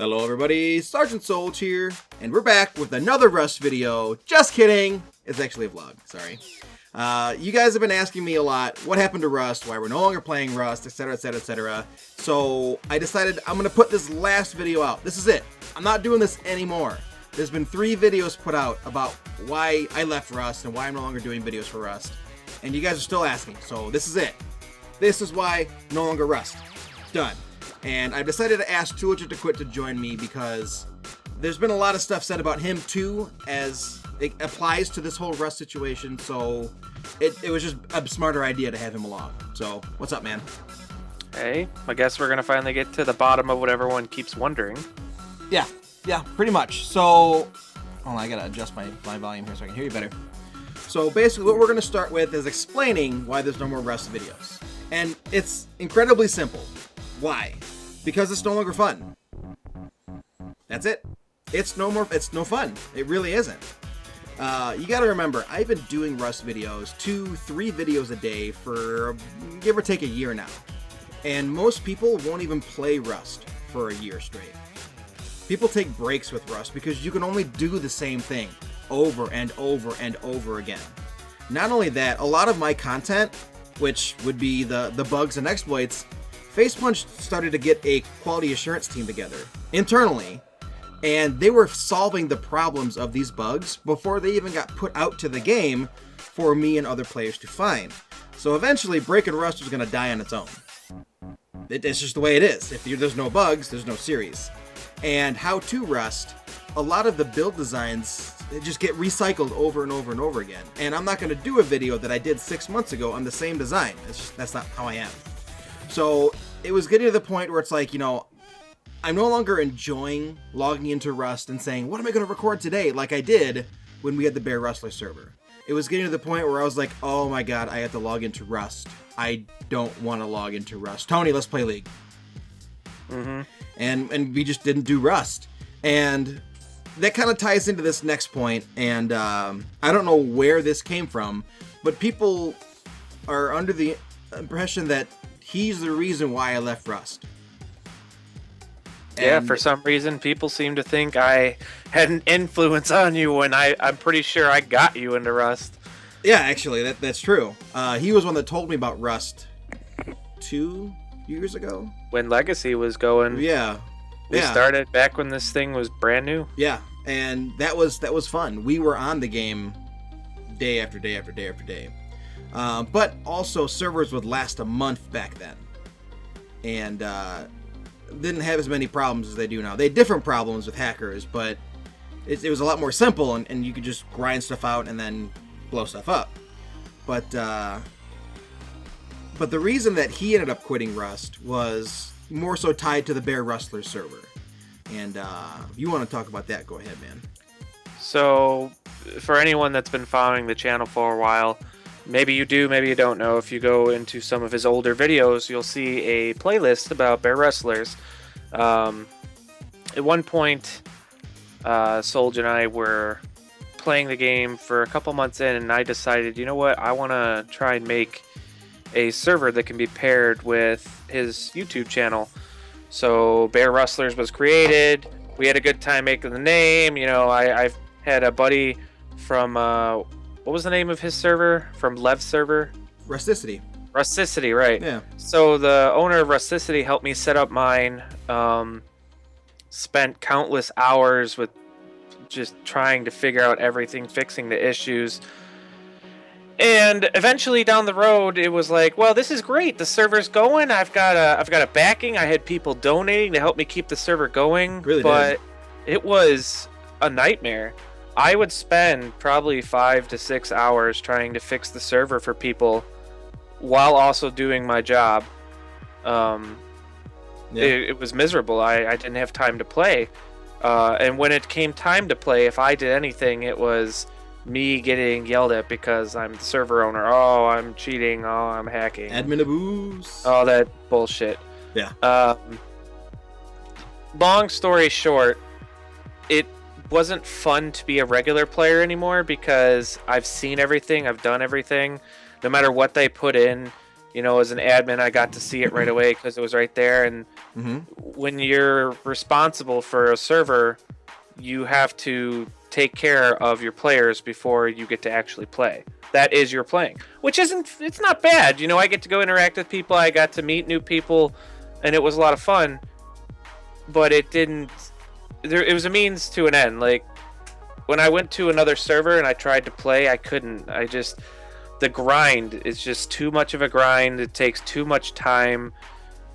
Hello everybody, Sergeant Solj here, and we're back with another Rust video. Just kidding, it's actually a vlog, sorry. You guys have been asking me a lot, what happened to Rust, why we're no longer playing Rust, etc, etc, etc. So I decided I'm going to put this last video out. This is it. I'm not doing this anymore. There's been 3 videos put out about why I left Rust and why I'm no longer doing videos for Rust. And you guys are still asking, so this is it. This is why no longer Rust. Done. And I've decided to ask Solj to quit to join me because there's been a lot of stuff said about him too as it applies to this whole Rust situation, so it was just a smarter idea to have him along. So, what's up, man? Hey, I guess we're going to finally get to the bottom of what everyone keeps wondering. Yeah, pretty much. So, I gotta adjust my volume here so I can hear you better. So basically what we're going to start with is explaining why there's no more Rust videos. And it's incredibly simple. Why? Because it's no longer fun. That's it. It's no fun. It really isn't. You gotta remember, I've been doing Rust videos, 2-3 videos a day for give or take a year now. And most people won't even play Rust for a year straight. People take breaks with Rust because you can only do the same thing over and over and over again. Not only that, a lot of my content, which would be the bugs and exploits, Facepunch started to get a quality assurance team together internally, and they were solving the problems of these bugs before they even got put out to the game for me and other players to find. So eventually, Breaking Rust was going to die on its own. It's just the way it is. If there's no bugs, there's no series. And How to Rust, a lot of the build designs just get recycled over and over and over again. And I'm not going to do a video that I did 6 months ago on the same design. That's not how I am. So it was getting to the point where it's like, I'm no longer enjoying logging into Rust and saying, what am I going to record today? Like I did when we had the Bear Rustler server. It was getting to the point where I was like, oh my god, I have to log into Rust. I don't want to log into Rust. Tony, let's play League. Mm-hmm. And we just didn't do Rust. And that kind of ties into this next point. And I don't know where this came from, but people are under the impression that he's the reason why I left Rust. Yeah, for some reason, people seem to think I had an influence on you when I'm pretty sure I got you into Rust. Yeah, actually, that's true. He was one that told me about Rust 2 years ago. When Legacy was going. Yeah. We started back when this thing was brand new. Yeah, and that was fun. We were on the game day after day after day after day. But also servers would last a month back then. And didn't have as many problems as they do now. They had different problems with hackers, but it was a lot more simple, and you could just grind stuff out and then blow stuff up. But the reason that he ended up quitting Rust was more so tied to the Bear Rustler server. And if you want to talk about that, go ahead, man. So, for anyone that's been following the channel for a while, maybe you do, maybe you don't know. If you go into some of his older videos, you'll see a playlist about Bear Rustlers. At one point, Solj and I were playing the game for a couple months in, and I decided, you know what, I want to try and make a server that can be paired with his YouTube channel. So Bear Rustlers was created. We had a good time making the name. I've had a buddy from... what was the name of his server? From Lev's server? Rusticity. Rusticity, right. Yeah. So the owner of Rusticity helped me set up mine. Spent countless hours with just trying to figure out everything, fixing the issues. And eventually down the road, it was like, well, this is great. The server's going. I've got a backing. I had people donating to help me keep the server going. Really but it was a nightmare. I would spend probably 5 to 6 hours trying to fix the server for people while also doing my job. It was miserable. I didn't have time to play. And when it came time to play, if I did anything, it was me getting yelled at because I'm the server owner. Oh, I'm cheating. Oh, I'm hacking. Admin abuse. All that bullshit. Yeah. Long story short, it wasn't fun to be a regular player anymore because I've seen everything, I've done everything. No matter what they put in, as an admin, I got to see it right away because it was right there. And when you're responsible for a server, you have to take care of your players before you get to actually play. That is your playing, which it's not bad. I get to go interact with people. I got to meet new people, and it was a lot of fun. But it was a means to an end. Like, when I went to another server and I tried to play, I couldn't. The grind is just too much of a grind. It takes too much time.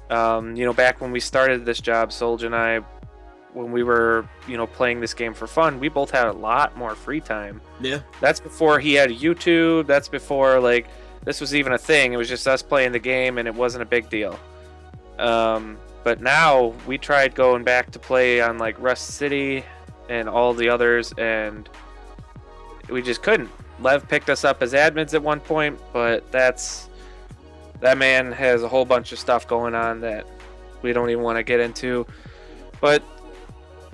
Back when we started this job, Solj and I, when we were, playing this game for fun, we both had a lot more free time. Yeah. That's before he had YouTube. That's before, this was even a thing. It was just us playing the game, and it wasn't a big deal. But now we tried going back to play on, Rust City and all the others, and we just couldn't. Lev picked us up as admins at one point, but that man has a whole bunch of stuff going on that we don't even want to get into. But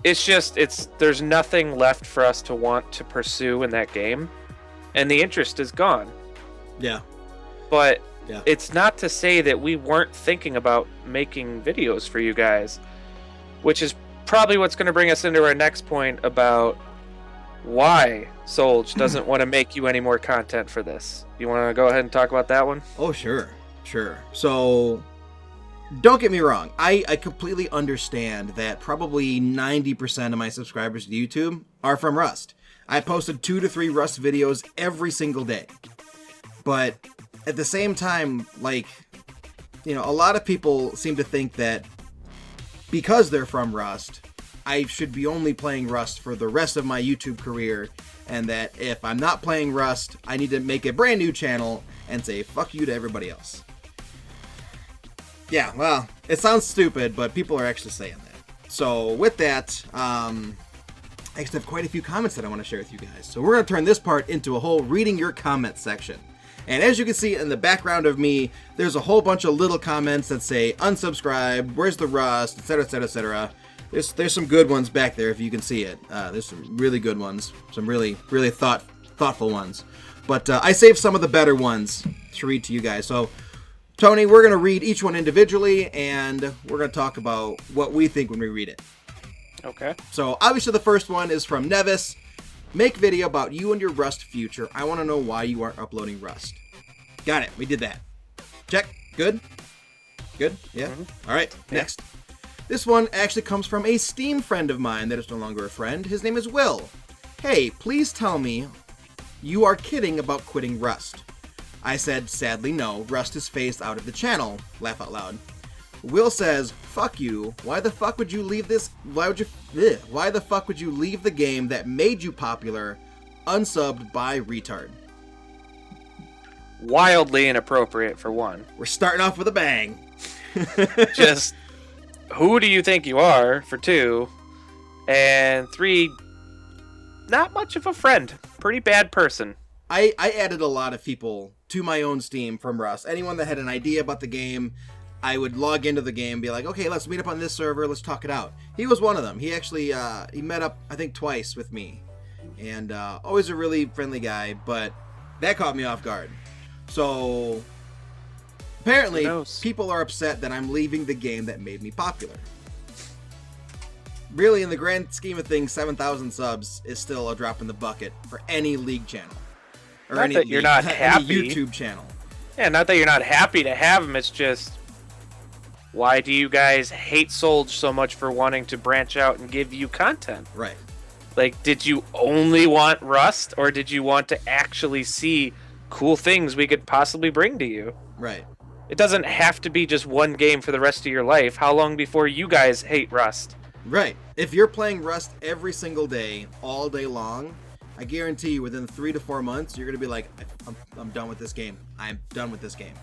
there's nothing left for us to want to pursue in that game, and the interest is gone. Yeah. But it's not to say that we weren't thinking about making videos for you guys, which is probably what's going to bring us into our next point about why Solj doesn't want to make you any more content for this. You want to go ahead and talk about that one? Oh, sure. So, don't get me wrong. I completely understand that probably 90% of my subscribers to YouTube are from Rust. I posted 2 to 3 Rust videos every single day. But at the same time, a lot of people seem to think that because they're from Rust, I should be only playing Rust for the rest of my YouTube career, and that if I'm not playing Rust, I need to make a brand new channel and say fuck you to everybody else. Yeah, well, it sounds stupid, but people are actually saying that. So with that, I actually have quite a few comments that I want to share with you guys. So we're going to turn this part into a whole reading your comments section. And as you can see in the background of me, there's a whole bunch of little comments that say unsubscribe, where's the Rust, etc, etc, etc. There's some good ones back there if you can see it. There's some really good ones, some really thoughtful ones. But I saved some of the better ones to read to you guys. So Tony, we're going to read each one individually, and we're going to talk about what we think when we read it. Okay. So obviously the first one is from Nevis. Make video about you and your Rust future. I want to know why you aren't uploading Rust. Got it. We did that. Check. Good? Yeah? Mm-hmm. All right. Next. This one actually comes from a Steam friend of mine that is no longer a friend. His name is Will. Hey, please tell me you are kidding about quitting Rust. I said, sadly no. Rust is phased out of the channel. Laugh out loud. Will says, fuck you. Why the fuck would you leave this? Why the fuck would you leave the game that made you popular, unsubbed by retard? Wildly inappropriate, for one. We're starting off with a bang. Just, who do you think you are, for 2? And 3, not much of a friend. Pretty bad person. I added a lot of people to my own Steam from Rust. Anyone that had an idea about the game, I would log into the game and be like, okay, let's meet up on this server, let's talk it out. He was one of them. He actually, he met up, I think, twice with me. And always a really friendly guy, but that caught me off guard. So, apparently, people are upset that I'm leaving the game that made me popular. Really, in the grand scheme of things, 7,000 subs is still a drop in the bucket for any League channel. Or not that you're not happy. Any YouTube channel. Yeah, not that you're not happy to have him, it's just, why do you guys hate Solj so much for wanting to branch out and give you content? Right. Did you only want Rust, or did you want to actually see cool things we could possibly bring to you? Right. It doesn't have to be just one game for the rest of your life. How long before you guys hate Rust? Right. If you're playing Rust every single day, all day long, I guarantee you within 3 to 4 months, you're going to be like, I'm done with this game. I'm done with this game.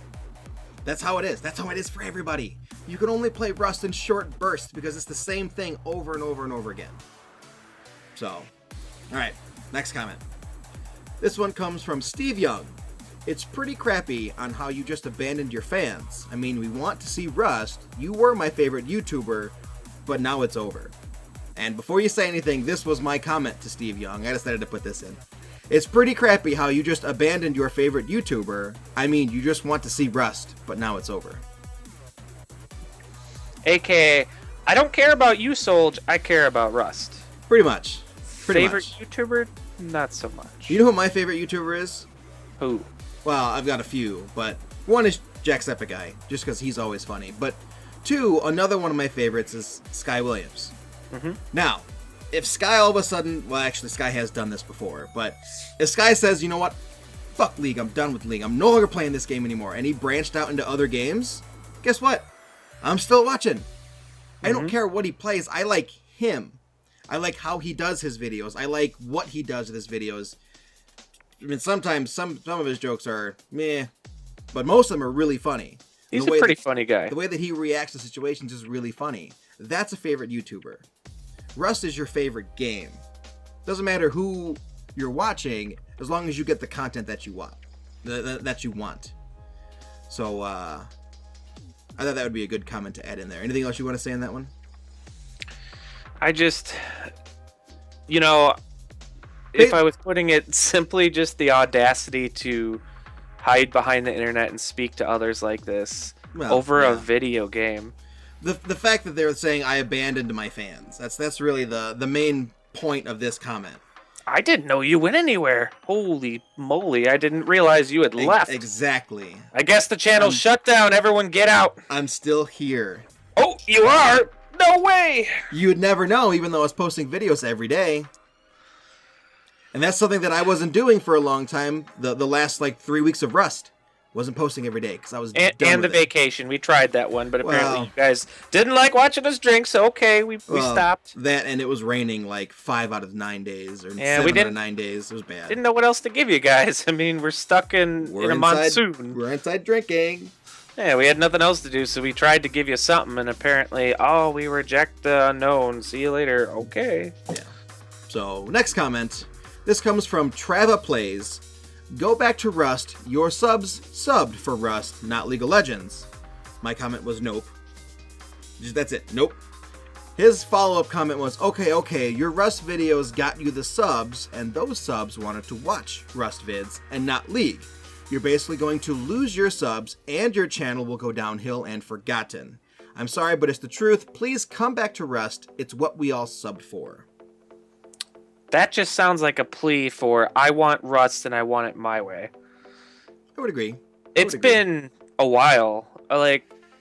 That's how it is. That's how it is for everybody. You can only play Rust in short bursts because it's the same thing over and over and over again. So, all right, next comment. This one comes from Steve Young. It's pretty crappy on how you just abandoned your fans. I mean, we want to see Rust. You were my favorite YouTuber, but now it's over. And before you say anything, this was my comment to Steve Young. I decided to put this in. It's pretty crappy how you just abandoned your favorite YouTuber. I mean, you just want to see Rust, but now it's over. AKA, I don't care about you, Solj. I care about Rust. Pretty much. Favorite YouTuber? Not so much. You know who my favorite YouTuber is? Who? Well, I've got a few, but one is Jacksepticeye, just because he's always funny. But two, another one of my favorites is Sky Williams. Mm-hmm. Now, if Sky all of a sudden, well, actually, Sky has done this before, but if Sky says, you know what, fuck League, I'm done with League, I'm no longer playing this game anymore, and he branched out into other games, guess what? I'm still watching. I don't care what he plays. I like him. I like how he does his videos. I like what he does with his videos. I mean, sometimes some of his jokes are meh, but most of them are really funny. He's a pretty funny guy. The way that he reacts to situations is really funny. That's a favorite YouTuber. Rust is your favorite game. Doesn't matter who you're watching, as long as you get the content that you want. That you want. So, I thought that would be a good comment to add in there. Anything else you want to say on that one? I just, if I was putting it simply, just the audacity to hide behind the internet and speak to others like this over a video game. The fact that they're saying I abandoned my fans. That's really the main point of this comment. I didn't know you went anywhere. Holy moly, I didn't realize you had left. Exactly. I guess the channel's shut down. Everyone get out. I'm still here. Oh, you are? No way. You would never know, even though I was posting videos every day. And that's something that I wasn't doing for a long time. The last 3 weeks of Rust. Wasn't posting every day because I was done and with the vacation. We tried that one, but apparently you guys didn't like watching us drink, so okay, we stopped. That, and it was raining 5 out of 9 days, or 7 out of 9 days. It was bad. Didn't know what else to give you guys. I mean, we're stuck in a monsoon. We're inside drinking. Yeah, we had nothing else to do, so we tried to give you something, and apparently, we reject the unknown. See you later. Okay. Yeah. So, next comment. This comes from Trava Plays. Go back to Rust. Your subs subbed for Rust, not League of Legends. My comment was nope. That's it. Nope. His follow-up comment was, okay, your Rust videos got you the subs, and those subs wanted to watch Rust vids and not League. You're basically going to lose your subs, and your channel will go downhill and forgotten. I'm sorry, but it's the truth. Please come back to Rust. It's what we all subbed for. That just sounds like a plea for, I want Rust and I want it my way. I would agree. It's been a while.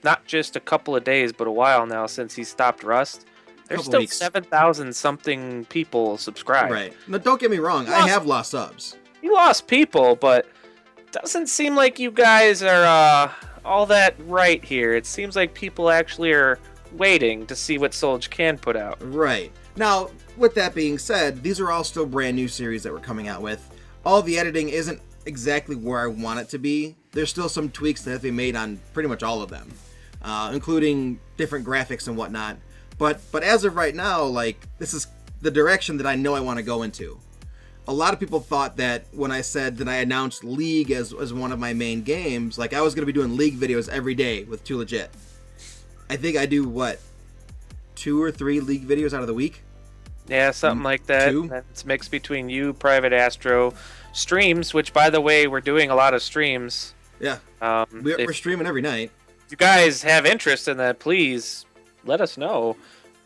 Not just a couple of days, but a while now since he stopped Rust. There's still 7,000 something people subscribed. Right. No, don't get me wrong. I have lost subs. You lost people, but it doesn't seem like you guys are all that right here. It seems like people actually are waiting to see what Solj can put out. Right. Now, with that being said, these are all still brand new series that we're coming out with. All the editing isn't exactly where I want it to be. There's still some tweaks that have been made on pretty much all of them, including different graphics and whatnot. But as of right now, this is the direction that I know I want to go into. A lot of people thought that when I said that I announced League as one of my main games, I was going to be doing League videos every day with Too Legit. I think I do, 2 or 3 League videos out of the week? Yeah, something like that. 2? It's mixed between you, Private Astro, streams, which, by the way, we're doing a lot of streams. Yeah. We're streaming every night. If you guys have interest in that, please let us know.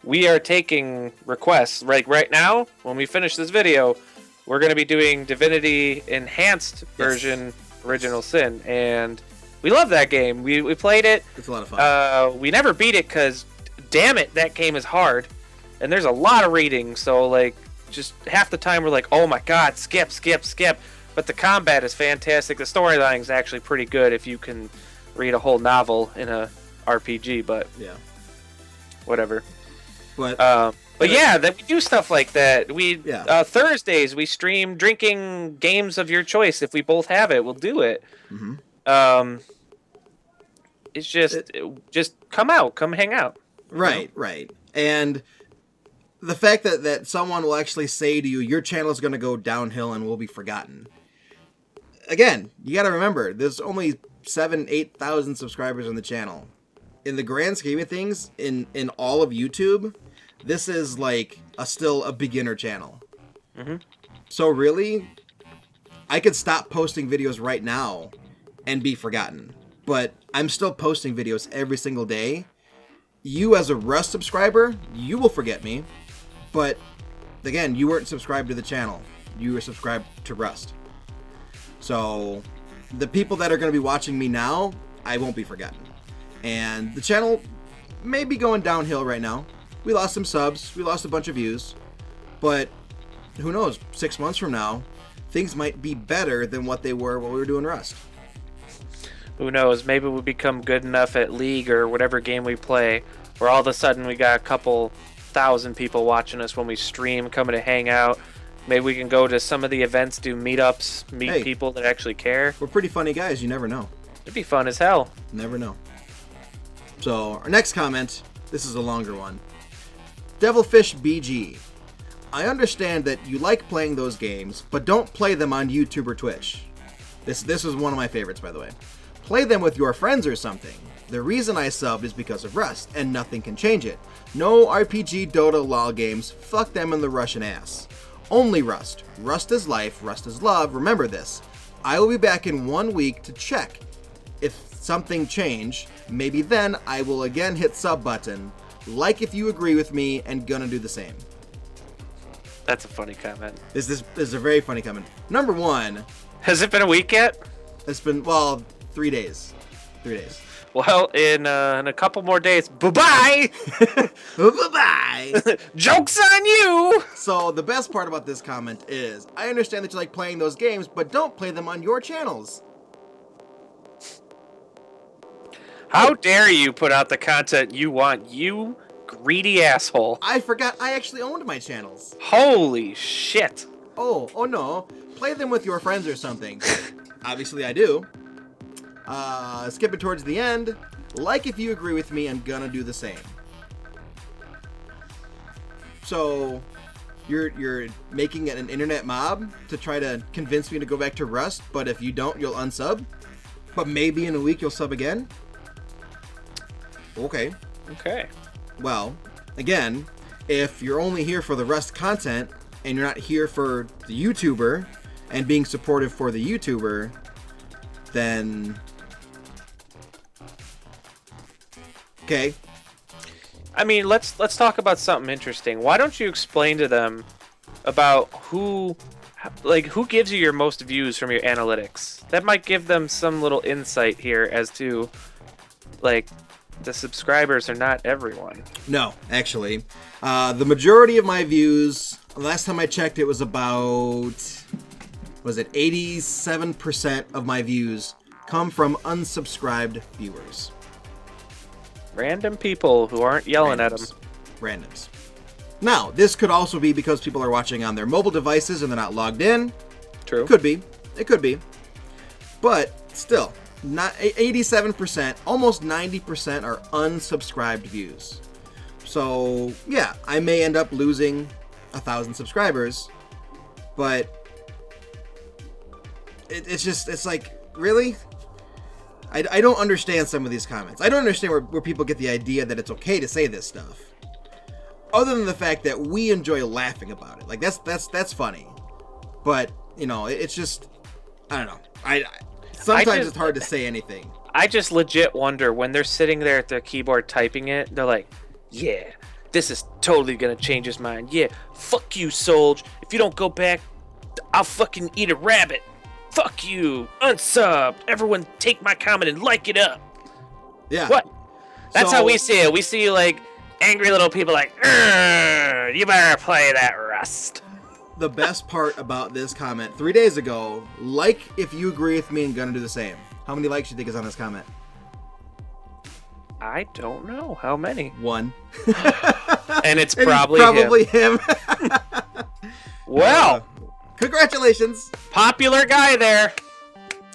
We are taking requests. Right now, when we finish this video, we're going to be doing Divinity Enhanced version Original Sin, and we love that game. We played it. It's a lot of fun. We never beat it because, damn it, that game is hard. And there's a lot of reading, so just half the time we're like, oh my god, skip. But the combat is fantastic. The storyline is actually pretty good if you can read a whole novel in a RPG, but yeah, whatever. But yeah, that we do stuff like that. Thursdays we stream drinking games of your choice. If we both have it, we'll do it. Mm-hmm. It's just come hang out. Right. And the fact that someone will actually say to you, your channel is going to go downhill and will be forgotten. Again, you got to remember, there's only 8,000 subscribers on the channel. In the grand scheme of things, in all of YouTube, this is still a beginner channel. Mm-hmm. So really, I could stop posting videos right now and be forgotten. But I'm still posting videos every single day. You as a Rust subscriber, you will forget me. But again, you weren't subscribed to the channel. You were subscribed to Rust. So the people that are going to be watching me now, I won't be forgotten. And the channel may be going downhill right now. We lost some subs. We lost a bunch of views. But who knows? 6 months from now, things might be better than what they were while we were doing Rust. Who knows? Maybe we become good enough at League or whatever game we play, where all of a sudden we got a couple thousand people watching us when we stream, coming to hang out. Maybe we can go to some of the events, do meetups, meet people that actually care. We're pretty funny guys. You never know. It'd be fun as hell. Never know. So our next comment, this is a longer one. Devilfish BG. I understand that you like playing those games, but don't play them on YouTube or Twitch. This is one of my favorites, by the way. Play them with your friends or something. The reason I subbed is because of Rust, and nothing can change it. No RPG, Dota, LoL games. Fuck them in the Russian ass. Only Rust. Rust is life. Rust is love. Remember this. I will be back in 1 week to check. If something changed, maybe then I will again hit sub button. Like if you agree with me, and gonna do the same. That's a funny comment. This is a very funny comment. Number one. Has it been a week yet? It's been, well, 3 days. 3 days. Well, in a couple more days, bye-bye! Bye-bye! Joke's on you! So, the best part about this comment is, I understand that you like playing those games, but don't play them on your channels. How dare you put out the content you want, you greedy asshole. I forgot I actually owned my channels. Holy shit. Oh no. Play them with your friends or something. Obviously I do. Skip it towards the end. Like if you agree with me, I'm gonna do the same. So, you're making it an internet mob to try to convince me to go back to Rust, but if you don't, you'll unsub? But maybe in a week you'll sub again? Okay. Okay. Well, again, if you're only here for the Rust content, and you're not here for the YouTuber, and being supportive for the YouTuber, then... Okay. I mean, let's talk about something interesting. Why don't you explain to them about who gives you your most views from your analytics? That might give them some little insight here as to, like, the subscribers are not everyone. No, actually. The majority of my views, last time I checked, it was about, 87% of my views come from unsubscribed viewers. Random people who aren't yelling at them. Randoms. Now, this could also be because people are watching on their mobile devices and they're not logged in. True. Could be. It could be. But still, not 87%, almost 90% are unsubscribed views. So, yeah, I may end up losing 1,000 subscribers, but it's like, really? I don't understand some of these comments. I don't understand where people get the idea that it's okay to say this stuff. Other than the fact that we enjoy laughing about it. Like, that's funny. But, you know, it's just, I don't know. Sometimes it's hard to say anything. I just legit wonder when they're sitting there at their keyboard typing it, they're like, yeah, this is totally gonna change his mind. Yeah, fuck you, Solj. If you don't go back, I'll fucking eat a rabbit. Fuck you. Unsubbed. Everyone take my comment and like it up. Yeah. What? That's how we see it. We see, like, angry little people like, you better play that Rust. The best part about this comment, 3 days ago, like if you agree with me and gonna do the same. How many likes do you think is on this comment? I don't know. How many? 1. And it's probably him. Well. Congratulations. Popular guy there.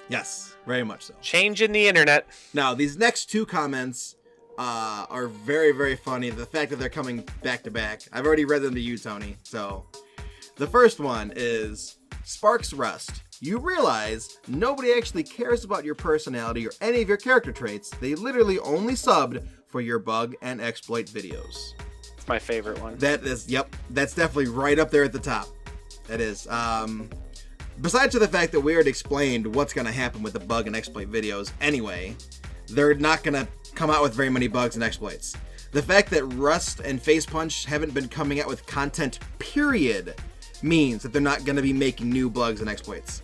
Yes, very much so. Changing the internet. Now, these next 2 comments are very, very funny. The fact that they're coming back to back. I've already read them to you, Tony. So, the first one is Sparks Rust. You realize nobody actually cares about your personality or any of your character traits. They literally only subbed for your bug and exploit videos. It's my favorite one. That is, yep, that's definitely right up there at the top. That is. besides to the fact that we already explained what's going to happen with the bug and exploit videos anyway, they're not going to come out with very many bugs and exploits. The fact that Rust and Facepunch haven't been coming out with content, period, means that they're not going to be making new bugs and exploits.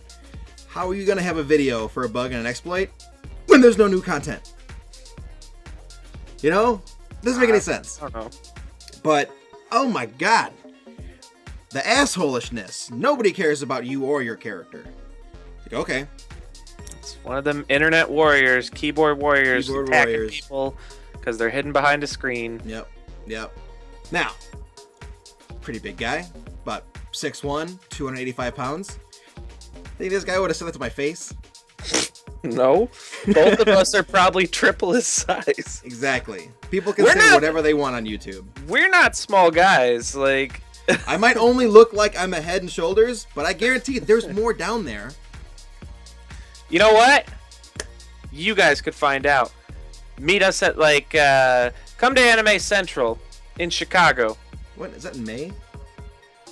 How are you going to have a video for a bug and an exploit when there's no new content? You know? Doesn't make any sense. I don't know. But, oh my god. The assholishness. Nobody cares about you or your character. Like, okay. It's one of them internet warriors, keyboard warriors, attacking people because they're hidden behind a screen. Yep. Now, pretty big guy, about 6'1", 285 pounds. Think this guy would have said that to my face? No. Both of us are probably triple his size. Exactly. People can say whatever they want on YouTube. We're not small guys. Like, I might only look like I'm a head and shoulders, but I guarantee there's more down there. You know what? You guys could find out. Meet us at, like, come to Anime Central in Chicago. What, is that in May?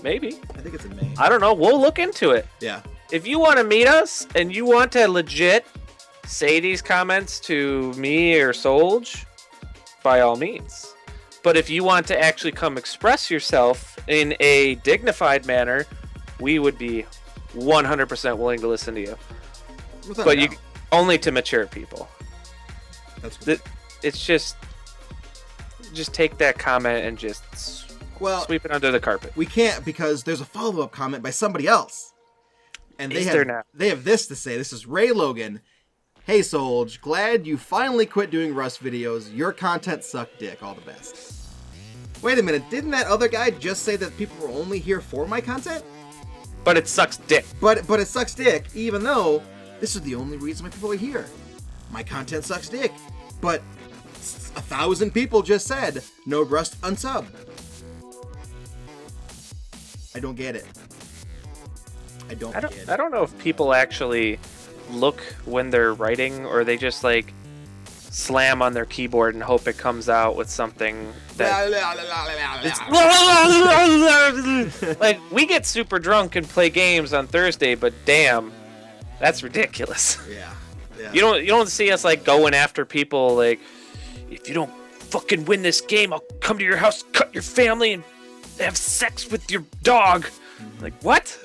Maybe. I think it's in May. I don't know. We'll look into it. Yeah. If you want to meet us and you want to legit say these comments to me or Solj, by all means. But if you want to actually come express yourself in a dignified manner, we would be 100% willing to listen to you. But you only to mature people. That's cool. It's just take that comment and just sweep it under the carpet. We can't because there's a follow-up comment by somebody else. And they have this to say. This is Ray Logan. Hey Solj, glad you finally quit doing Rust videos. Your content sucked dick. All the best. Wait a minute, didn't that other guy just say that people were only here for my content? But it sucks dick. But it sucks dick, even though this is the only reason why people are here. My content sucks dick. But 1,000 people just said, no Rust, unsub. I don't get it. I don't get it. I don't know if people actually look when they're writing or they just like slam on their keyboard and hope it comes out with something that like we get super drunk and play games on Thursday, but damn, that's ridiculous. Yeah. You don't see us like going after people like, if you don't fucking win this game, I'll come to your house, cut your family, and have sex with your dog. Like, what?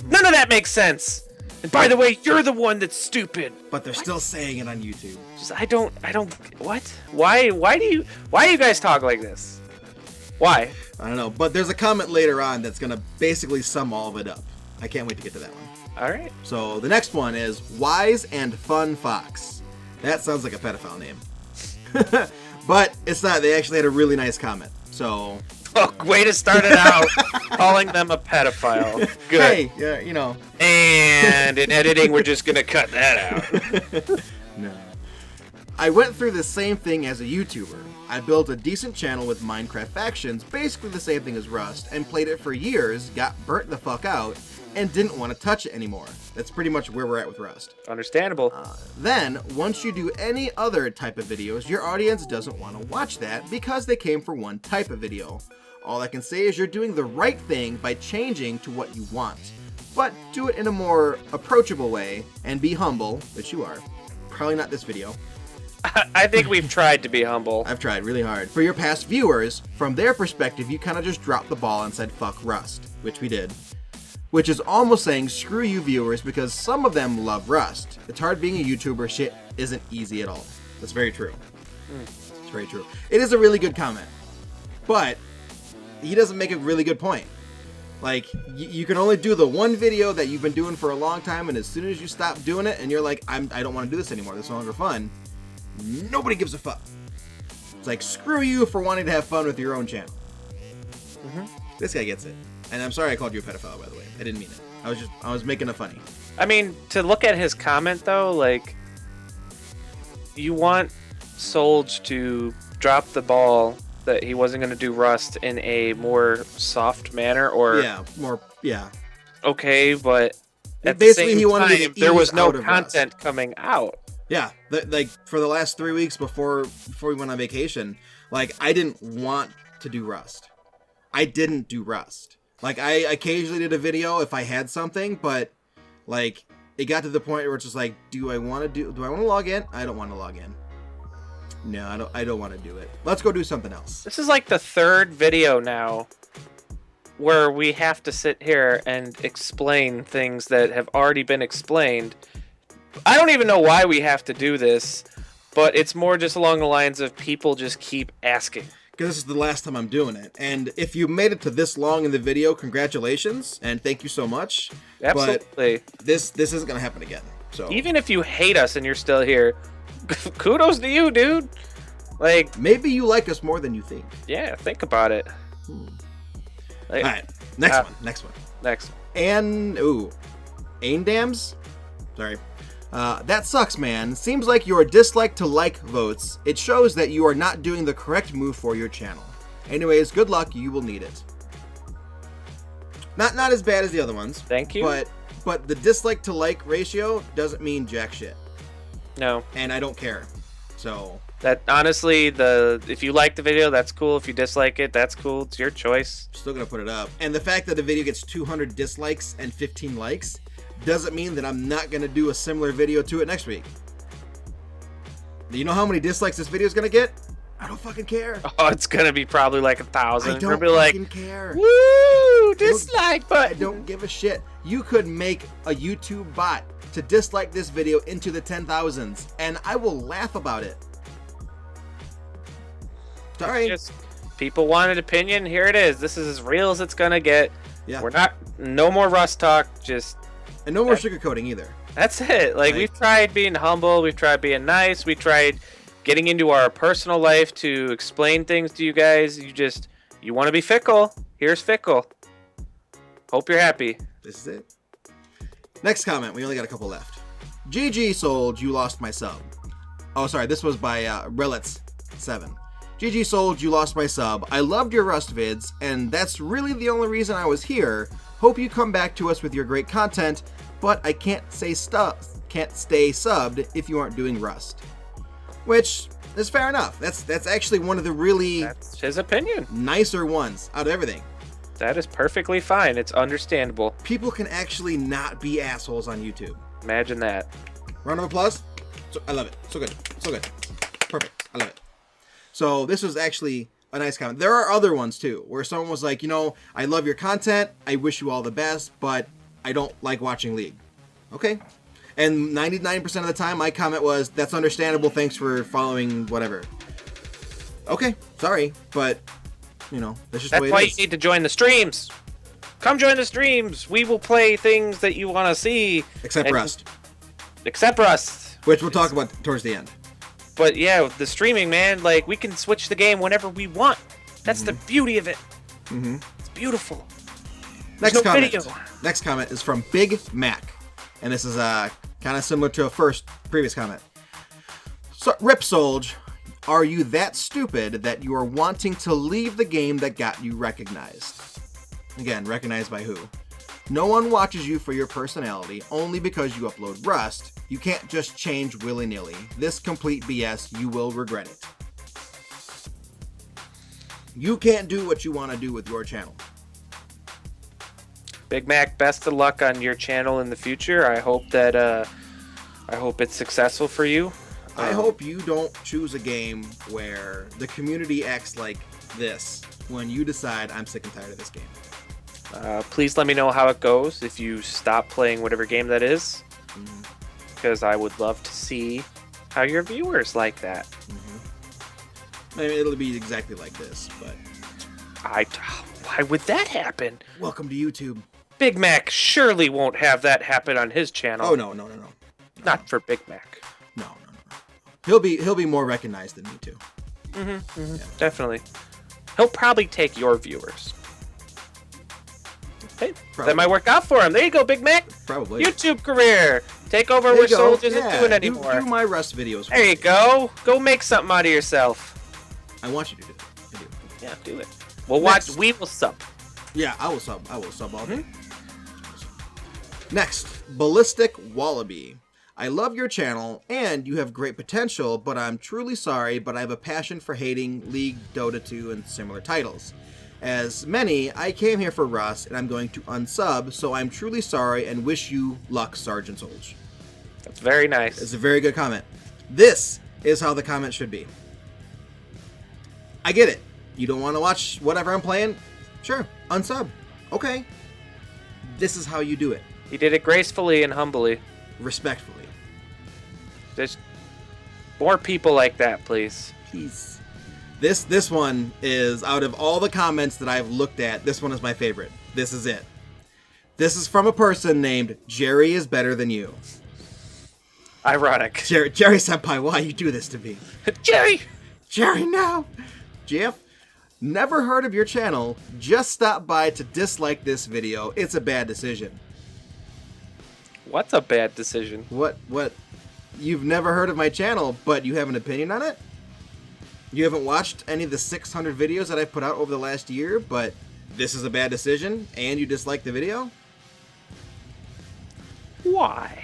None of that makes sense. And by the way, you're the one that's stupid. But they're still saying it on YouTube. I don't. What? Why do you guys talk like this? Why? I don't know. But there's a comment later on that's gonna basically sum all of it up. I can't wait to get to that one. All right. So the next one is Wise and Fun Fox. That sounds like a pedophile name. But it's not. They actually had a really nice comment. So. Oh, way to start it out, calling them a pedophile. Good. Hey, yeah, you know. And in editing, we're just gonna cut that out. No. I went through the same thing as a YouTuber. I built a decent channel with Minecraft factions, basically the same thing as Rust, and played it for years, got burnt the fuck out, and didn't want to touch it anymore. That's pretty much where we're at with Rust. Understandable. Then, once you do any other type of videos, your audience doesn't want to watch that because they came for one type of video. All I can say is you're doing the right thing by changing to what you want. But do it in a more approachable way and be humble, which you are. Probably not this video. I think we've tried to be humble. I've tried really hard. For your past viewers, from their perspective, you kind of just dropped the ball and said fuck Rust, which we did. Which is almost saying screw you viewers because some of them love Rust. It's hard being a YouTuber, shit isn't easy at all. That's very true. It's very true. It is a really good comment. But he doesn't make a really good point. Like, you can only do the one video that you've been doing for a long time, and as soon as you stop doing it and you're like, I don't want to do this anymore, this is no longer fun, nobody gives a fuck. It's like, screw you for wanting to have fun with your own channel. This guy gets it. And I'm sorry I called you a pedophile, by the way. I didn't mean it. I was making it funny. I mean, to look at his comment, though, like, you want Solj to drop the ball that he wasn't going to do Rust in a more soft manner, or okay, but at basically the same he wanted time, to there was no out of content Rust. coming out. Yeah, like for the last 3 weeks before we went on vacation, like I didn't want to do Rust. I didn't do Rust. Like I occasionally did a video if I had something, but Like, it got to the point where it's just like, do I want to log in? I don't want to log in. No, I don't want to do it. Let's go do something else. This is like the third video now where we have to sit here and explain things that have already been explained. I don't even know why we have to do this, but it's more just along the lines of people just keep asking. Because this is the last time I'm doing it. And if you made it to this long in the video, congratulations, and thank you so much. Absolutely. But this isn't going to happen again. So even if you hate us and you're still here, kudos to you, dude. Like, maybe you like us more than you think. Yeah, think about it. Like, all right, next one. And Ain Dams? Sorry. That sucks, man. Seems like your dislike to like votes. It shows that you are not doing the correct move for your channel. Anyways, good luck. You will need it. Not as bad as the other ones. Thank you. But the dislike to like ratio doesn't mean jack shit. No. And I don't care. So that honestly, if you like the video, that's cool. If you dislike it, that's cool. It's your choice. Still gonna put it up. And the fact that the video gets 200 dislikes and 15 likes doesn't mean that I'm not gonna do a similar video to it next week. Do you know how many dislikes this video is gonna get? I don't fucking care. Oh, it's gonna be probably like 1,000. I don't fucking care. Woo! Dislike button. I don't give a shit. You could make a YouTube bot to dislike this video into the 10,000s, and I will laugh about it. Sorry. Just people wanted opinion. Here it is. This is as real as it's gonna get. Yeah. No more Rust talk. And no more sugarcoating either. That's it. Like, we've tried being humble. We've tried being nice. We tried getting into our personal life to explain things to you guys. You want to be fickle. Here's fickle. Hope you're happy. This is it. Next comment. We only got a couple left. GG Solj, you lost my sub. Oh, sorry. This was by Relitz7. GG Solj, you lost my sub. I loved your Rust vids, and that's really the only reason I was here. Hope you come back to us with your great content, but I can't stay subbed if you aren't doing Rust. Which is fair enough. That's actually one of the really That's his opinion. Nicer ones out of everything. That is perfectly fine. It's understandable. People can actually not be assholes on YouTube. Imagine that. Round of applause. I love it. So good. So good. Perfect. I love it. So this was actually a nice comment. There are other ones too, where someone was like, I love your content. I wish you all the best, but I don't like watching League. Okay. And 99% of the time, my comment was, that's understandable. Thanks for following whatever. Okay. Sorry. But, that's just the way it is. That's why you need to join the streams. Come join the streams. We will play things that you want to see. Except Rust. Except Rust. Which we'll talk about towards the end. But yeah, the streaming, man, like, we can switch the game whenever we want. That's the beauty of it. Mm-hmm. It's beautiful. Next comment is from Big Mac. And this is kind of similar to a previous comment. So, Rip Solj, are you that stupid that you are wanting to leave the game that got you recognized? Again, recognized by who? No one watches you for your personality, only because you upload Rust. You can't just change willy-nilly. This complete BS, you will regret it. You can't do what you want to do with your channel. Big Mac, best of luck on your channel in the future. I hope that I hope it's successful for you. I hope you don't choose a game where the community acts like this when you decide I'm sick and tired of this game. Please let me know how it goes if you stop playing whatever game that is, because I would love to see how your viewers like that. Maybe it'll be exactly like this, but why would that happen? Welcome to YouTube. Big Mac surely won't have that happen on his channel. Oh no. Not for Big Mac. No. He'll be more recognized than me too. Yeah. Definitely. He'll probably take your viewers. Hey, that might work out for him. There you go, Big Mac. Probably. YouTube career. Take over where Solj isn't doing anymore. Do my Rust videos. There you go. Go make something out of yourself. I want you to do it. I do. Yeah, do it. We'll watch. We will sub. Yeah, I will sub all day. Next, Ballistic Wallaby. I love your channel, and you have great potential, but I'm truly sorry, but I have a passion for hating League, Dota 2, and similar titles. As many, I came here for Rust, and I'm going to unsub, so I'm truly sorry and wish you luck, Sergeant Solj. That's very nice. It's a very good comment. This is how the comment should be. I get it. You don't want to watch whatever I'm playing? Sure, unsub. Okay. This is how you do it. He did it gracefully and humbly. Respectfully. There's more people like that, please. Please. This one is, out of all the comments that I've looked at, this one is my favorite. This is it. This is from a person named Jerry is better than you. Ironic. Jerry Senpai, why you do this to me? Jerry, no! Jeff, never heard of your channel. Just stopped by to dislike this video. It's a bad decision. What's a bad decision? What? You've never heard of my channel, but you have an opinion on it? You haven't watched any of the 600 videos that I've put out over the last year, but this is a bad decision, and you dislike the video? Why?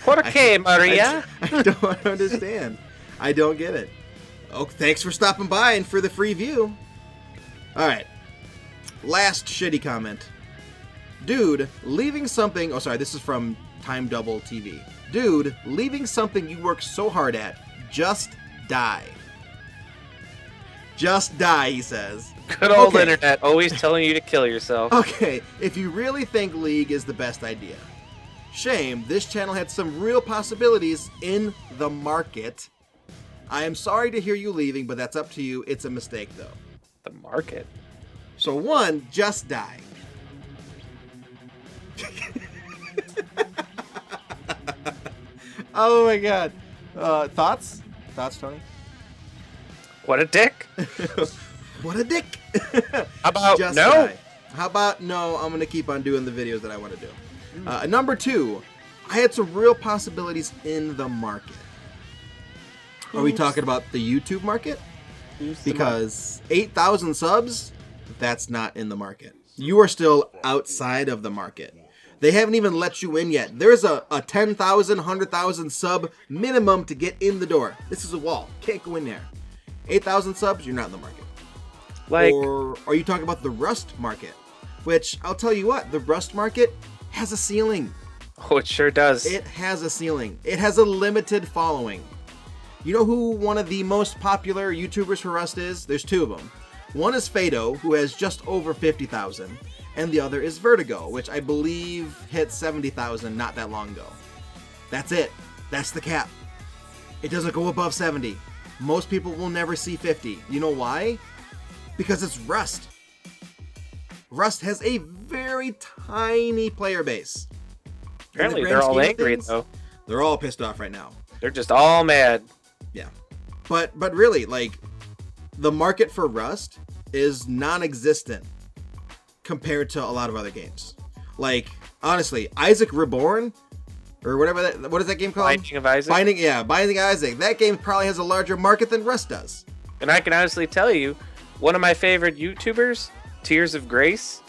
¿Por qué, Maria? I don't understand. I don't get it. Oh, thanks for stopping by and for the free view. Alright. Last shitty comment. Dude, leaving something... Oh, sorry, this is from Time Double TV. Dude, leaving something you work so hard at, just die. Just die, he says. Good old internet, always telling you to kill yourself. Okay, if you really think League is the best idea. Shame, this channel had some real possibilities in the market. I am sorry to hear you leaving, but that's up to you. It's a mistake, though. The market? So one, just die. Oh my god. Thoughts? Thoughts, Tony? What a dick. What a dick. How about just no? Die. How about no? I'm going to keep on doing the videos that I want to do. Number two, I had some real possibilities in the market. Are we talking about the YouTube market? Because 8,000 subs, that's not in the market. You are still outside of the market. They haven't even let you in yet. There's a 10,000, 100,000 sub minimum to get in the door. This is a wall. Can't go in there. 8,000 subs, you're not in the market. Like, or are you talking about the Rust market? Which, I'll tell you what, the Rust market has a ceiling. oh, it sure does. It has a ceiling. It has a limited following. You know who one of the most popular YouTubers for Rust is? There's two of them. One is Fado, who has just over 50,000. And the other is Vertigo, which I believe hit 70,000 not that long ago. That's it. That's the cap. It doesn't go above 70. Most people will never see 50. You know why? Because it's Rust. Rust has a very tiny player base. Apparently they're all angry, though. They're all pissed off right now. They're just all mad. Yeah. But really, like, the market for Rust is non-existent compared to a lot of other games. Like, honestly, Isaac Reborn, or whatever that, what is that game called? Binding of Isaac? Binding Isaac. That game probably has a larger market than Rust does. And I can honestly tell you, one of my favorite YouTubers, Tears of Grace,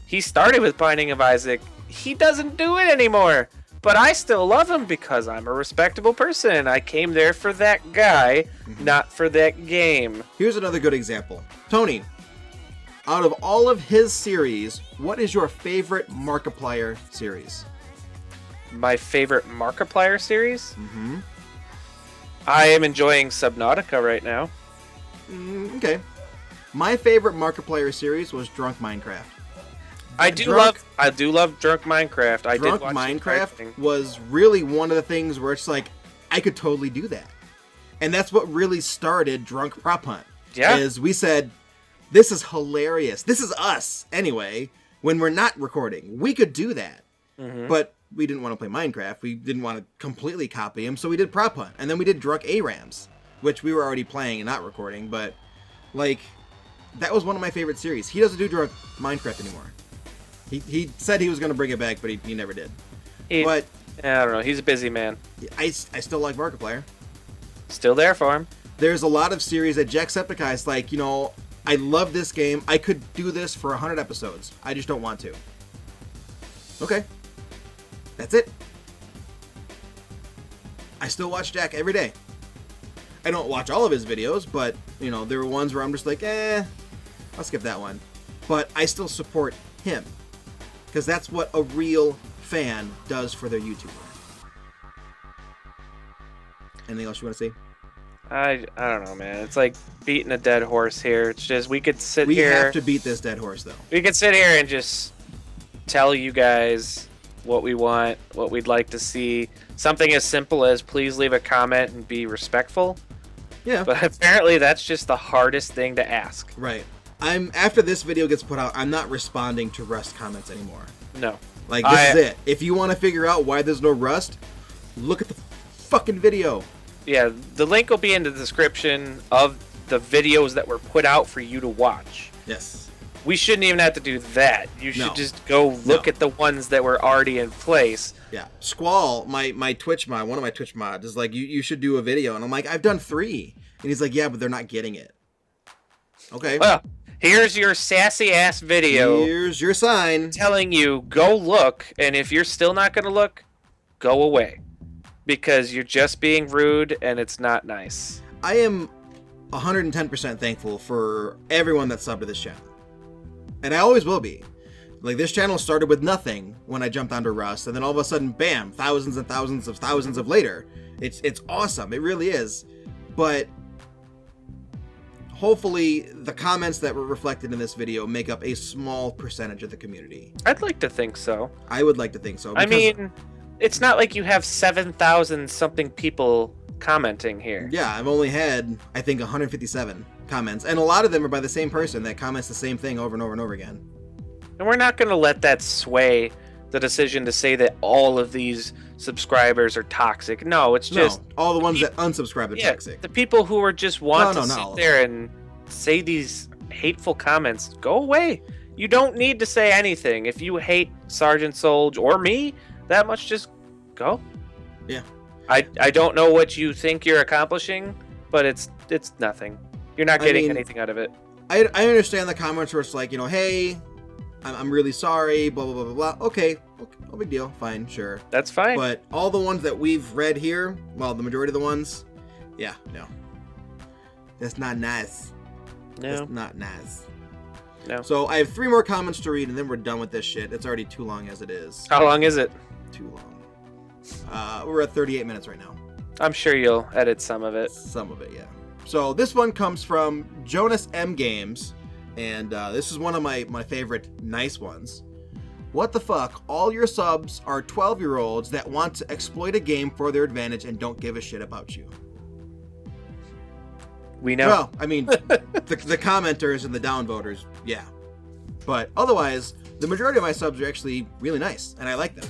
he started with Binding of Isaac. He doesn't do it anymore. But I still love him because I'm a respectable person. I came there for that guy, not for that game. Here's another good example. Tony, out of all of his series, what is your favorite Markiplier series? My favorite Markiplier series? Mm-hmm. I am enjoying Subnautica right now. Okay. My favorite Markiplier series was Drunk Minecraft. I do love Drunk Minecraft. Drunk Minecraft was really one of the things where it's like, I could totally do that. And that's what really started Drunk Prop Hunt. Yeah. Is we said, this is hilarious. This is us, anyway, when we're not recording. We could do that. Mm-hmm. But we didn't want to play Minecraft. We didn't want to completely copy him, so we did Prop Hunt. And then we did Drunk ARAMs, which we were already playing and not recording. But, like, that was one of my favorite series. He doesn't do Drunk Minecraft anymore. He said he was going to bring it back, but he never did. But I don't know. He's a busy man. I still like Markiplier. Still there for him. There's a lot of series that Jacksepticeye's like, you know, I love this game. I could do this for 100 episodes. I just don't want to. Okay. That's it. I still watch Jack every day. I don't watch all of his videos, but you know, there were ones where I'm just like, I'll skip that one. But I still support him because that's what a real fan does for their YouTuber. Anything else you want to say? I don't know, man. It's like beating a dead horse here. It's just we could sit We here. have to beat this dead horse, though. We could sit here and just tell you guys what we want, what we'd like to see. Something as simple as please leave a comment and be respectful. Yeah. But apparently that's just the hardest thing to ask. Right. After this video gets put out, I'm not responding to Rust comments anymore. No. Like, this is it. If you want to figure out why there's no Rust, look at the fucking video. Yeah, the link will be in the description of the videos that were put out for you to watch. Yes. We shouldn't even have to do that. You should No. just go look at the ones that were already in place. Yeah. Squall, my Twitch mod, one of my Twitch mods, is like, you should do a video. And I'm like, I've done 3. And he's like, yeah, but they're not getting it. Okay. Well, here's your sassy ass video. Here's your sign. Telling you, go look. And if you're still not going to look, go away. Because you're just being rude and it's not nice. I am 110% thankful for everyone that subbed to this channel. And I always will be. Like, this channel started with nothing when I jumped onto Rust, and then all of a sudden, bam, thousands and thousands of later. It's awesome. It really is. But hopefully the comments that were reflected in this video make up a small percentage of the community. I'd like to think so. I would like to think so. I mean, it's not like you have 7,000 something people commenting here. Yeah, I've only had, I think, 157 comments, and a lot of them are by the same person that comments the same thing over and over and over again. And we're not going to let that sway the decision to say that all of these subscribers are toxic. No, it's just all the ones that unsubscribe are toxic. The people who are just want to not sit all of there and say these hateful comments, go away. You don't need to say anything. If you hate Sergeant Solj or me that much, just go. Yeah. I don't know what you think you're accomplishing, but it's nothing. You're not getting anything out of it. I understand the comments where it's like, you know, hey, I'm really sorry, blah, blah, blah, blah, blah. Okay, no big deal. Fine, sure. That's fine. But all the ones that we've read here, well, the majority of the ones, yeah, no. That's not nice. No. That's not nice. No. So I have 3 more comments to read, and then we're done with this shit. It's already too long as it is. How long is it? Too long. We're at 38 minutes right now. I'm sure you'll edit some of it. Some of it, yeah. So this one comes from Jonas M Games, and this is one of my favorite nice ones. What the fuck? All your subs are 12-year-olds that want to exploit a game for their advantage and don't give a shit about you. We know. Well, I mean, the commenters and the downvoters, yeah. But otherwise, the majority of my subs are actually really nice, and I like them.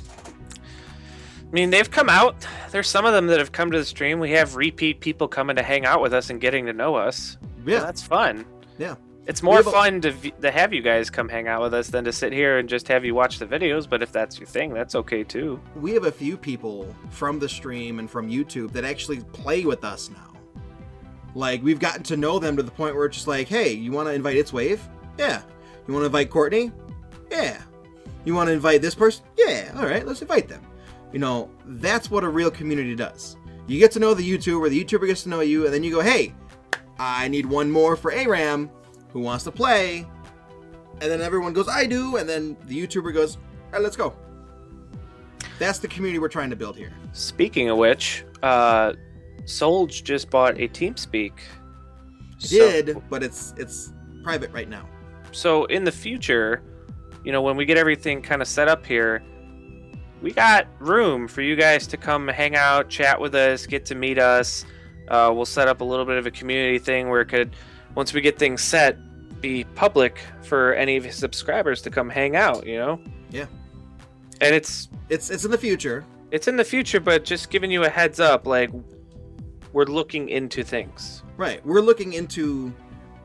I mean, they've come out. There's some of them that have come to the stream. We have repeat people coming to hang out with us and getting to know us. Yeah. So that's fun. Yeah. It's more fun to have you guys come hang out with us than to sit here and just have you watch the videos. But if that's your thing, that's okay too. We have a few people from the stream and from YouTube that actually play with us now. Like, we've gotten to know them to the point where it's just like, hey, you want to invite It's Wave? Yeah. You want to invite Courtney? Yeah. You want to invite this person? Yeah. All right, let's invite them. You know, that's what a real community does. You get to know the YouTuber gets to know you, and then you go, hey, I need one more for ARAM. Who wants to play? And then everyone goes, I do, and then the YouTuber goes, all right, let's go. That's the community we're trying to build here. Speaking of which, Solj just bought a TeamSpeak. But it's private right now. So in the future, you know, when we get everything kind of set up here, we got room for you guys to come hang out, chat with us, get to meet us. We'll set up a little bit of a community thing where it could, once we get things set, be public for any of his subscribers to come hang out, you know? Yeah. And it's in the future. It's in the future, but just giving you a heads up, like, we're looking into things. Right. We're looking into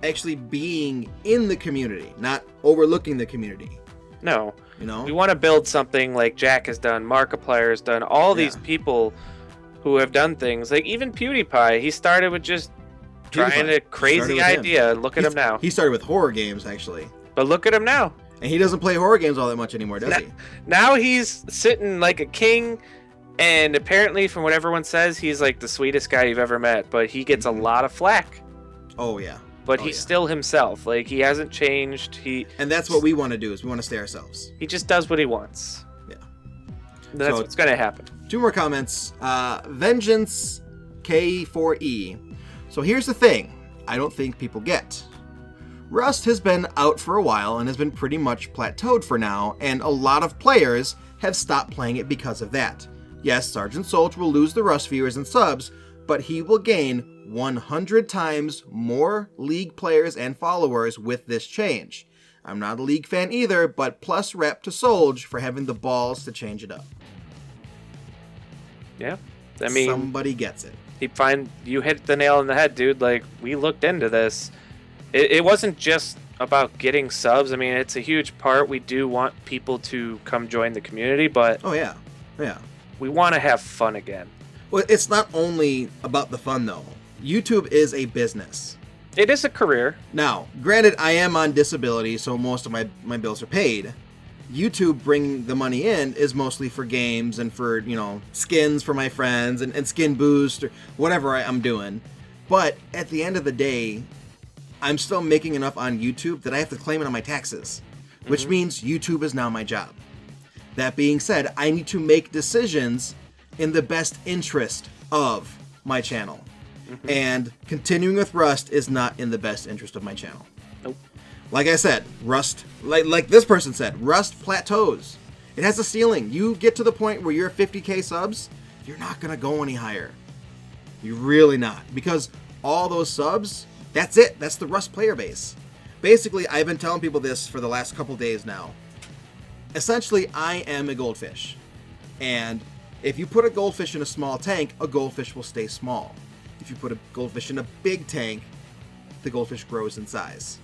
actually being in the community, not overlooking the community. No. You know? We want to build something like Jack has done, Markiplier has done, all these people who have done things. Like, even PewDiePie, he started with just trying a crazy idea. Look at him now. He started with horror games, actually. But look at him now. And he doesn't play horror games all that much anymore, does he? Now he's sitting like a king And apparently, from what everyone says, he's like the sweetest guy you've ever met. But he gets a lot of flack. Oh yeah. But he's still himself. Like, he hasn't changed. And that's what we want to do, is we want to stay ourselves. He just does what he wants. Yeah. That's what's going to happen. 2 more comments. Vengeance K4E. So here's the thing I don't think people get. Rust has been out for a while and has been pretty much plateaued for now, and a lot of players have stopped playing it because of that. Yes, Sergeant Solj will lose the Rust viewers and subs, but he will gain 100 times more League players and followers with this change. I'm not a League fan either, but plus rep to Solj for having the balls to change it up. Yeah, I mean, somebody gets it. You hit the nail on the head, dude. Like, we looked into this. It wasn't just about getting subs. I mean, it's a huge part. We do want people to come join the community, but oh yeah, we want to have fun again. Well, it's not only about the fun though. YouTube is a business. It is a career. Now, granted, I am on disability, so most of my bills are paid. YouTube bringing the money in is mostly for games and for, skins for my friends and skin boost or whatever I'm doing. But at the end of the day, I'm still making enough on YouTube that I have to claim it on my taxes, which means YouTube is now my job. That being said, I need to make decisions in the best interest of my channel. And continuing with Rust is not in the best interest of my channel. Nope. Like I said, Rust, like this person said, Rust plateaus. It has a ceiling. You get to the point where you're 50k subs, you're not going to go any higher. You're really not. Because all those subs, that's it. That's the Rust player base. Basically, I've been telling people this for the last couple days now. Essentially, I am a goldfish. And if you put a goldfish in a small tank, a goldfish will stay small. If you put a goldfish in a big tank, the goldfish grows in size.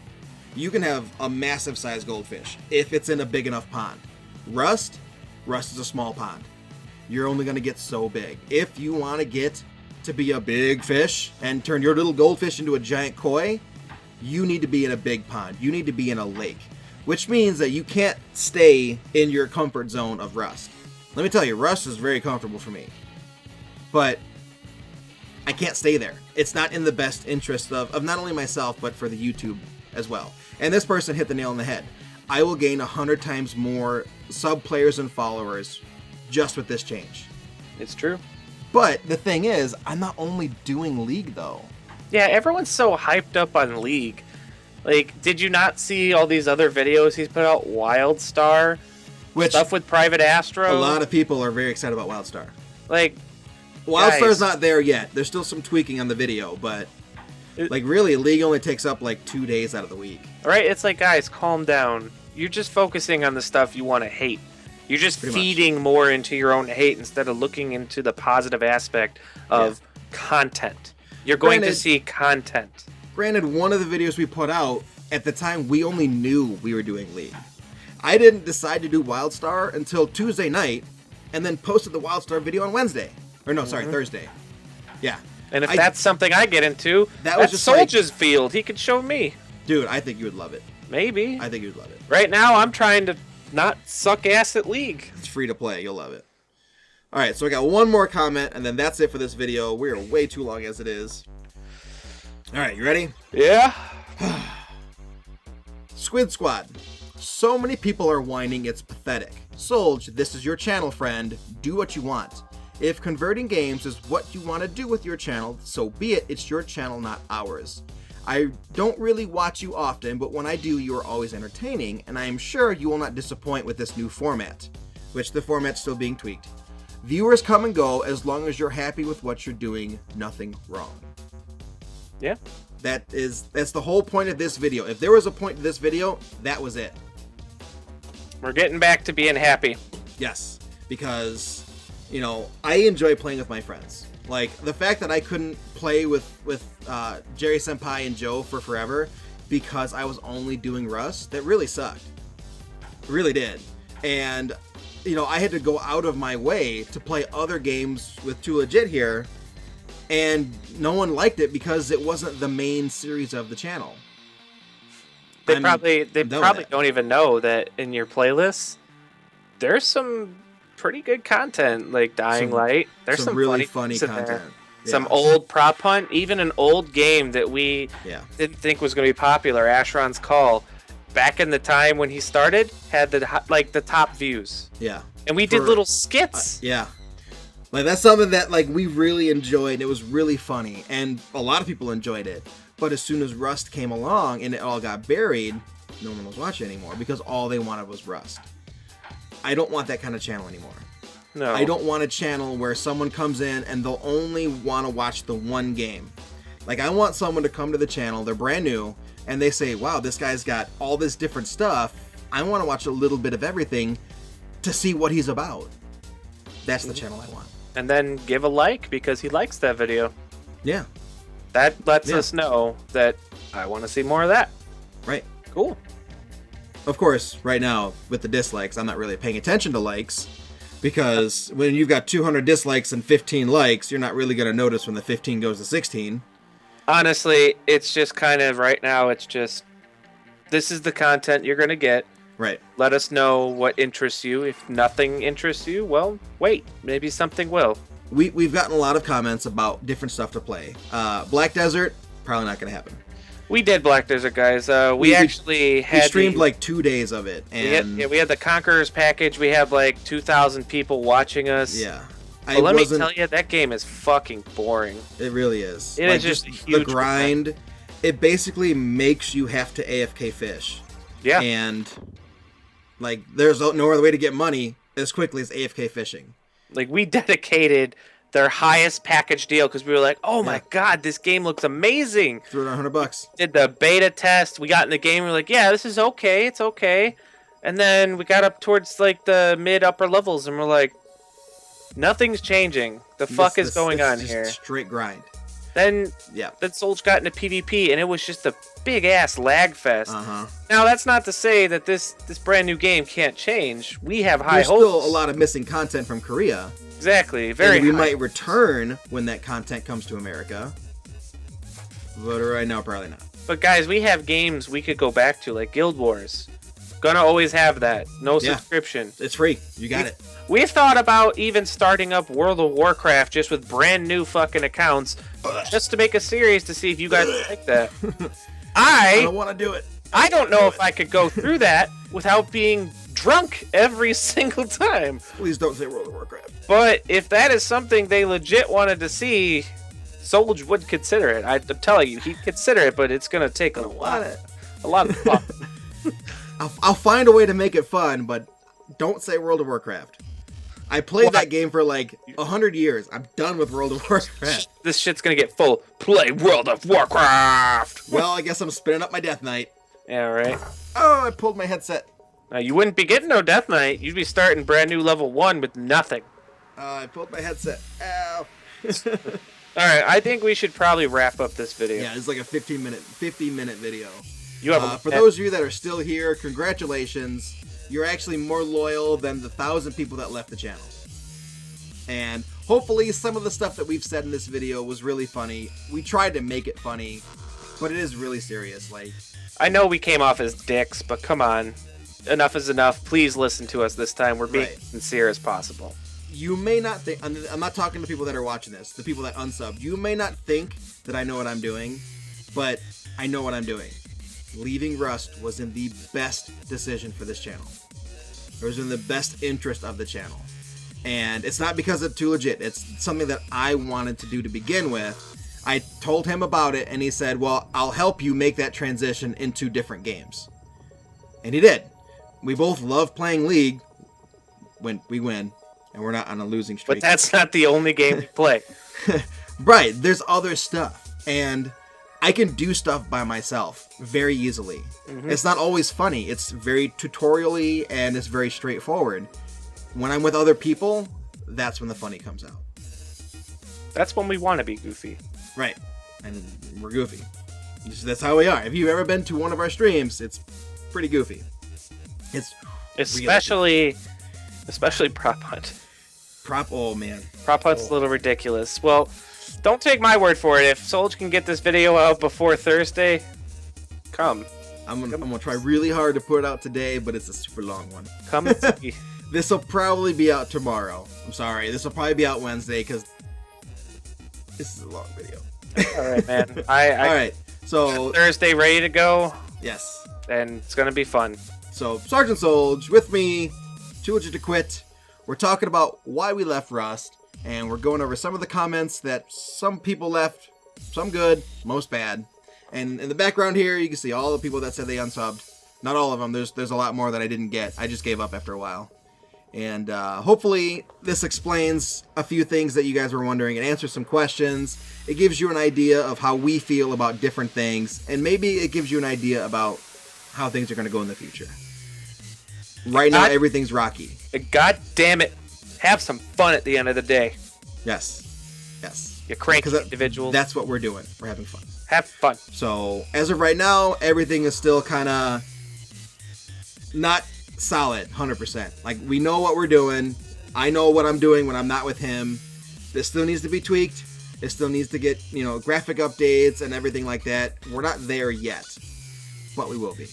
You can have a massive sized goldfish if it's in a big enough pond. Rust is a small pond. You're only going to get so big. If you want to get to be a big fish and turn your little goldfish into a giant koi, you need to be in a big pond. You need to be in a lake, which means that you can't stay in your comfort zone of Rust. Let me tell you, Rust is very comfortable for me, but I can't stay there. It's not in the best interest of not only myself, but for the YouTube as well. And this person hit the nail on the head. I will gain 100 times more sub players and followers just with this change. It's true. But the thing is, I'm not only doing League though. Yeah, everyone's so hyped up on League. Like, did you not see all these other videos he's put out? WildStar, Which stuff with Private Astro. A lot of people are very excited about WildStar. Like, WildStar's not there yet. There's still some tweaking on the video, but really, League only takes up 2 days out of the week. Right? It's like, guys, calm down. You're just focusing on the stuff you want to hate. You're just feeding more into your own hate instead of looking into the positive aspect of content. You're going to see content. Granted, one of the videos we put out, at the time, we only knew we were doing League. I didn't decide to do WildStar until Tuesday night, and then posted the WildStar video on Wednesday. Or no, sorry, Thursday. Yeah. And if that's something I get into, that's just Solj's field. He could show me. Dude, I think you would love it. Maybe. I think you would love it. Right now, I'm trying to not suck ass at League. It's free to play. You'll love it. All right, so I got one more comment, and then that's it for this video. We are way too long as it is. All right, you ready? Yeah. Squid Squad. So many people are whining it's pathetic. Solj, this is your channel, friend. Do what you want. If converting games is what you want to do with your channel, so be it. It's your channel, not ours. I don't really watch you often, but when I do, you are always entertaining, and I am sure you will not disappoint with this new format, which the format's still being tweaked. Viewers come and go as long as you're happy with what you're doing, nothing wrong. Yeah. That's the whole point of this video. If there was a point to this video, that was it. We're getting back to being happy. Yes, because I enjoy playing with my friends. Like, the fact that I couldn't play with Jerry Senpai and Joe for forever because I was only doing Rust, that really sucked. It really did. And, I had to go out of my way to play other games with Too Legit here, and no one liked it because it wasn't the main series of the channel. They probably don't even know that in your playlists, there's some pretty good content, like Dying Light. There's some really funny funny content. content. Yeah. Some old prop hunt, even an old game that we didn't think was going to be popular, Ashron's Call. Back in the time when he started, had the top views. Yeah. And we did little skits. Yeah. Like, that's something that, like, we really enjoyed. It was really funny, and a lot of people enjoyed it. But as soon as Rust came along and it all got buried, no one was watching anymore because all they wanted was Rust. I don't want that kind of channel anymore. No. I don't want a channel where someone comes in and they'll only want to watch the one game. Like, I want someone to come to the channel, they're brand new, and they say, wow, this guy's got all this different stuff. I want to watch a little bit of everything to see what he's about. That's the channel I want. And then give a like because he likes that video. Yeah. That lets us know that I want to see more of that. Right. Cool. Of course, right now, with the dislikes, I'm not really paying attention to likes, because when you've got 200 dislikes and 15 likes, you're not really going to notice when the 15 goes to 16. Honestly, it's just kind of, right now, it's just, this is the content you're going to get. Right. Let us know what interests you. If nothing interests you, well, wait. Maybe something will. We've gotten a lot of comments about different stuff to play. Black Desert, probably not going to happen. We did Black Desert, guys. We actually had... We streamed like 2 days of it. And we had the Conquerors package. We had like 2,000 people watching us. Yeah. But let me tell you, that game is fucking boring. It really is. It is just a huge the grind. It basically makes you have to AFK fish. Yeah. And... like, there's no other way to get money as quickly as AFK fishing. Like, we dedicated their highest package deal because we were like, oh my god, this game looks amazing. Threw it on $100. Did the beta test. We got in the game. We were like, yeah, this is okay. It's okay. And then we got up towards, like, the mid-upper levels, and we're like, nothing's changing. The fuck is going on here? Straight grind. Then Solj got into PvP, and it was just a big-ass lag fest. Uh-huh. Now, that's not to say that this brand new game can't change. We have high hopes. There's still a lot of missing content from Korea. Exactly. Very we might return when that content comes to America. But right now, probably not. But guys, we have games we could go back to, like Guild Wars. Gonna always have that. No subscription. It's free. You got it. We've thought about even starting up World of Warcraft just with brand new fucking accounts, just to make a series to see if you guys like that. I don't want to do it. I don't know if I could go through that without being drunk every single time. Please don't say World of Warcraft. But if that is something they legit wanted to see, Solj would consider it. I'm telling you, he'd consider it, but it's gonna take a lot of fun. I'll find a way to make it fun, but don't say World of Warcraft. I played that game for like 100 years. I'm done with World of Warcraft. This shit's gonna get full. Play World of Warcraft! Well, I guess I'm spinning up my Death Knight. Yeah, right. Oh, I pulled my headset. Now, you wouldn't be getting no Death Knight. You'd be starting brand new level 1 with nothing. I pulled my headset. Ow. Alright, I think we should probably wrap up this video. Yeah, it's like a 50-minute video. You have for those of you that are still here, congratulations. You're actually more loyal than the 1,000 people that left the channel. And hopefully some of the stuff that we've said in this video was really funny. We tried to make it funny, but it is really serious. Like, I know we came off as dicks, but come on. Enough is enough. Please listen to us this time. We're being sincere as possible. You may not think... I'm not talking to people that are watching this. The people that unsub. You may not think that I know what I'm doing, but I know what I'm doing. Leaving Rust was in the best decision for this channel. It was in the best interest of the channel. And it's not because it's too legit. It's something that I wanted to do to begin with. I told him about it, and he said, well, I'll help you make that transition into different games. And he did. We both love playing League when we win, and we're not on a losing streak. But that's not the only game we play. Right. There's other stuff. And I can do stuff by myself very easily. Mm-hmm. It's not always funny. It's very tutorial-y and it's very straightforward. When I'm with other people, that's when the funny comes out. That's when we want to be goofy. Right. And we're goofy. That's how we are. If you've ever been to one of our streams, it's pretty goofy. It's especially Prop Hunt. Oh man. Prop Hunt's a little ridiculous. Well, don't take my word for it. If Solj can get this video out before Thursday, come. I'm gonna try really hard to put it out today, but it's a super long one. Come and see. This will probably be out tomorrow. I'm sorry. This will probably be out Wednesday because this is a long video. All right, man. All right. So Thursday ready to go, yes. and it's gonna be fun. So Sergeant Solj with me, Too Legit to Quit. We're talking about why we left Rust, and we're going over some of the comments that some people left. Some good, most bad. And in the background here, you can see all the people that said they unsubbed. Not all of them. There's a lot more that I didn't get. I just gave up after a while. And hopefully this explains a few things that you guys were wondering and answers some questions. It gives you an idea of how we feel about different things, and maybe it gives you an idea about how things are going to go in the future. Right now, everything's rocky. God damn it. Have some fun at the end of the day. Yes. Yes. You cranky individuals. That's what we're doing. We're having fun. Have fun. So, as of right now, everything is still kind of not solid 100%. Like, we know what we're doing. I know what I'm doing when I'm not with him. This still needs to be tweaked. It still needs to get, graphic updates and everything like that. We're not there yet, but we will be.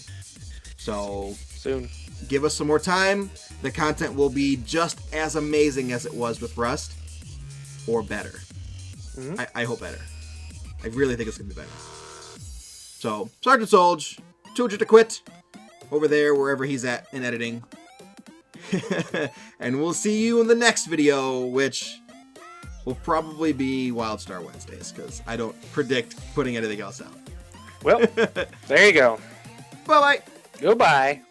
So, soon. Give us some more time. The content will be just as amazing as it was with Rust, or better. Mm-hmm. I hope better. I really think it's going to be better. So, Sergeant Solj, Too Legit to Quit, over there, wherever he's at in editing. And we'll see you in the next video, which will probably be Wildstar Wednesdays, because I don't predict putting anything else out. Well, there you go. Bye-bye. Goodbye.